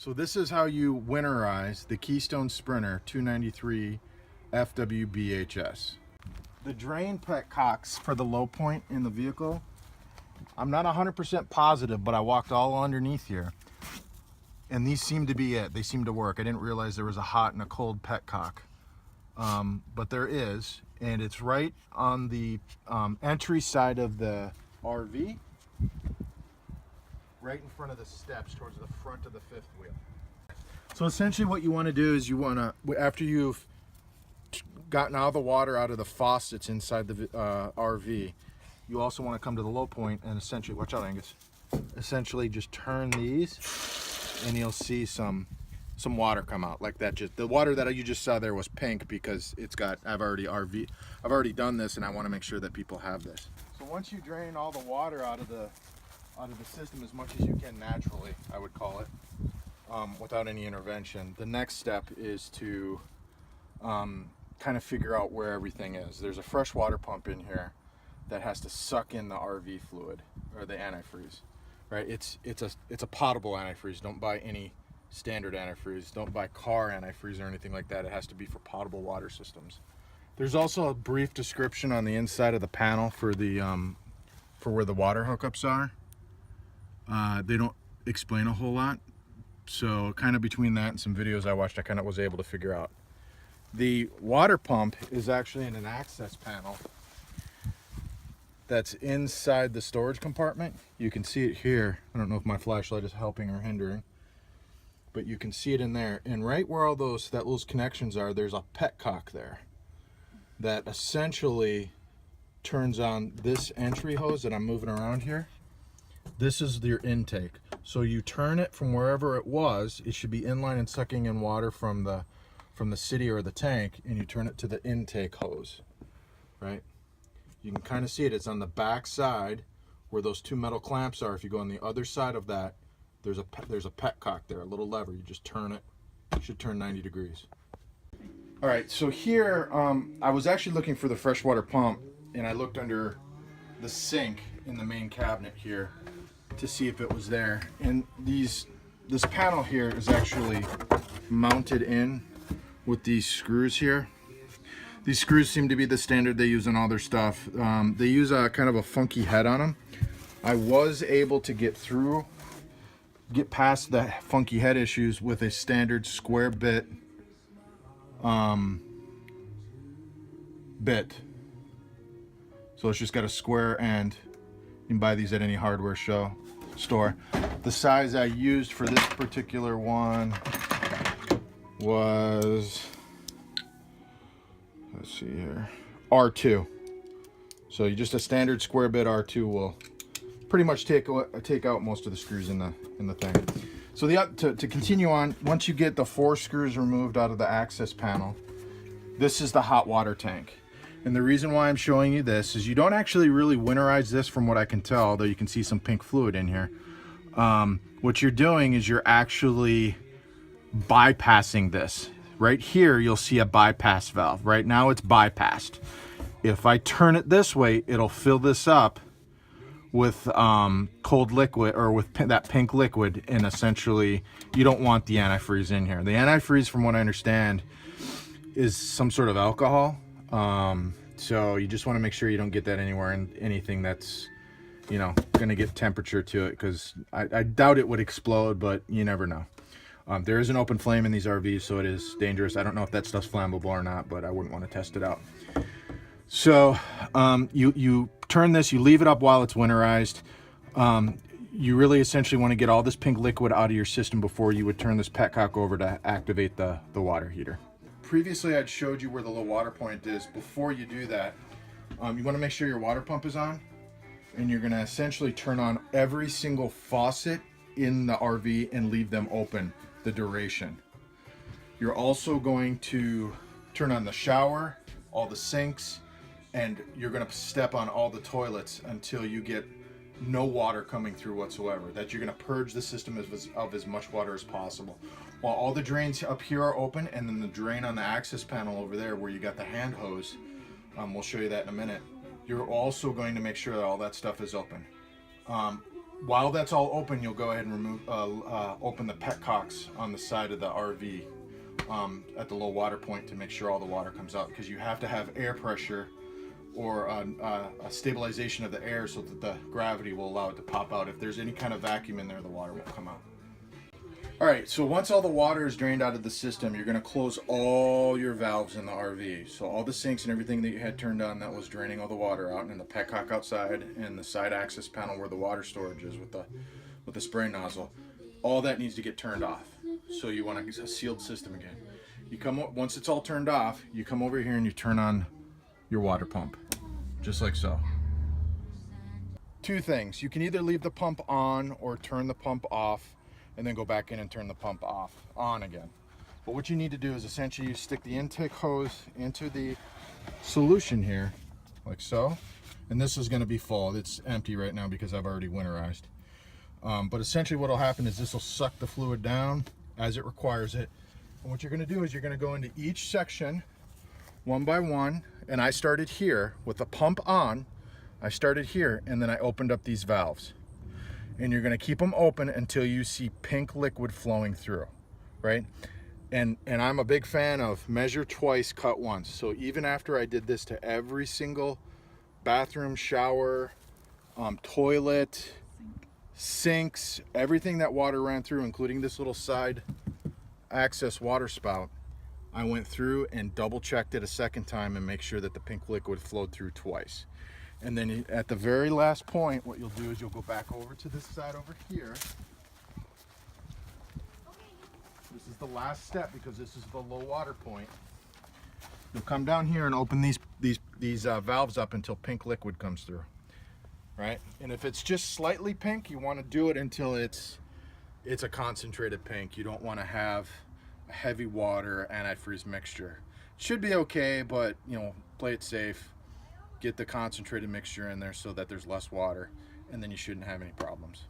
So this is how you winterize the Keystone Sprinter 293FWBHS. The drain petcocks for the low point in the vehicle, I'm not 100% positive, but I walked all underneath here. And these seem to be it. They seem to work. I didn't realize there was a hot and a cold petcock. But there is, and it's right on the entry side of the RV. Right in front of the steps towards the front of the fifth wheel. So essentially what you want to do is you want to, after you've gotten all the water out of the faucets inside the RV, you also want to come to the low point and essentially, watch out Angus, essentially just turn these and you'll see some water come out like that. Just the water that you just saw there was pink because it's got, I've already done this and I want to make sure that people have this. So once you drain all the water out of the system as much as you can naturally, I would call it, without any intervention, the next step is to kind of figure out where everything is. There's a fresh water pump in here that has to suck in the RV fluid or the antifreeze, right? It's a potable antifreeze. Don't buy any standard antifreeze. Don't buy car antifreeze or anything like that. It has to be for potable water systems. There's also a brief description on the inside of the panel for the for where the water hookups are. They don't explain a whole lot, so kind of between that and some videos I watched, I kind of was able to figure out. The water pump is actually in an access panel that's inside the storage compartment. You can see it here. I don't know if my flashlight is helping or hindering, but you can see it in there. And right where all those connections are, there's a petcock there that essentially turns on this entry hose that I'm moving around here. This is your intake. So you turn it from wherever it was, it should be inline and sucking in water from the city or the tank, and you turn it to the intake hose, right? You can kind of see it. It's on the back side where those two metal clamps are. If you go on the other side of that, there's a petcock there, a little lever. You just turn it. It should turn 90 degrees. All right, so here I was actually looking for the freshwater pump, and I looked under the sink in the main cabinet here to see if it was there. And this panel here is actually mounted in with these screws here. These screws seem to be the standard they use on all their stuff. They use a kind of a funky head on them. I was able to get past the funky head issues with a standard square bit bit. So it's just got a square end. You can buy these at any hardware store. The size I used for this particular one was, let's see here, R2. So you just a standard square bit R2 will pretty much take out most of the screws in the thing. So to continue on, once you get the 4 screws removed out of the access panel, this is the hot water tank. And the reason why I'm showing you this is you don't actually really winterize this from what I can tell, although you can see some pink fluid in here. What you're doing is you're actually bypassing this. Right here, you'll see a bypass valve. Right now it's bypassed. If I turn it this way, it'll fill this up with cold liquid or with that pink liquid, and essentially you don't want the antifreeze in here. The antifreeze, from what I understand, is some sort of alcohol. So you just want to make sure you don't get that anywhere in anything that's, you know, gonna get temperature to it, because I doubt it would explode, but you never know. There is an open flame in these RVs, so it is dangerous. I don't know if that stuff's flammable or not, but I wouldn't want to test it out. So you turn this, you leave it up while it's winterized. You really essentially want to get all this pink liquid out of your system before you would turn this petcock over to activate the water heater. Previously I'd showed you where the low water point is. Before you do that, you want to make sure your water pump is on, and you're going to essentially turn on every single faucet in the RV and leave them open the duration. You're also going to turn on the shower, all the sinks, and you're going to step on all the toilets until you get no water coming through whatsoever. That you're going to purge the system of as much water as possible. While all the drains up here are open, and then the drain on the access panel over there where you got the hand hose, we'll show you that in a minute, you're also going to make sure that all that stuff is open. While that's all open, you'll go ahead and remove, open the petcocks on the side of the RV at the low water point to make sure all the water comes out, because you have to have air pressure or a stabilization of the air so that the gravity will allow it to pop out. If there's any kind of vacuum in there, the water won't come out. All right, so once all the water is drained out of the system, you're gonna close all your valves in the RV. So all the sinks and everything that you had turned on that was draining all the water out, and the petcock outside and the side access panel where the water storage is with the spray nozzle, all that needs to get turned off. So you want a sealed system again. You come, once it's all turned off, you come over here and you turn on your water pump, just like so. Two things, you can either leave the pump on or turn the pump off and then go back in and turn the pump on again. But what you need to do is essentially you stick the intake hose into the solution here, like so. And this is gonna be full. It's empty right now because I've already winterized. But essentially what will happen is this will suck the fluid down as it requires it. And what you're gonna do is you're gonna go into each section one by one. And I started here with the pump on. I started here and then I opened up these valves. And you're gonna keep them open until you see pink liquid flowing through, right? And I'm a big fan of measure twice, cut once. So even after I did this to every single bathroom, shower, toilet, sinks, everything that water ran through, including this little side access water spout, I went through and double checked it a second time and make sure that the pink liquid flowed through twice. And then at the very last point, what you'll do is you'll go back over to this side over here. This is the last step because this is the low water point. You'll come down here and open these valves up until pink liquid comes through, right? And if it's just slightly pink, you want to do it until it's a concentrated pink. You don't want to have a heavy water antifreeze mixture. It should be okay, but you know, play it safe. Get the concentrated mixture in there so that there's less water, and then you shouldn't have any problems.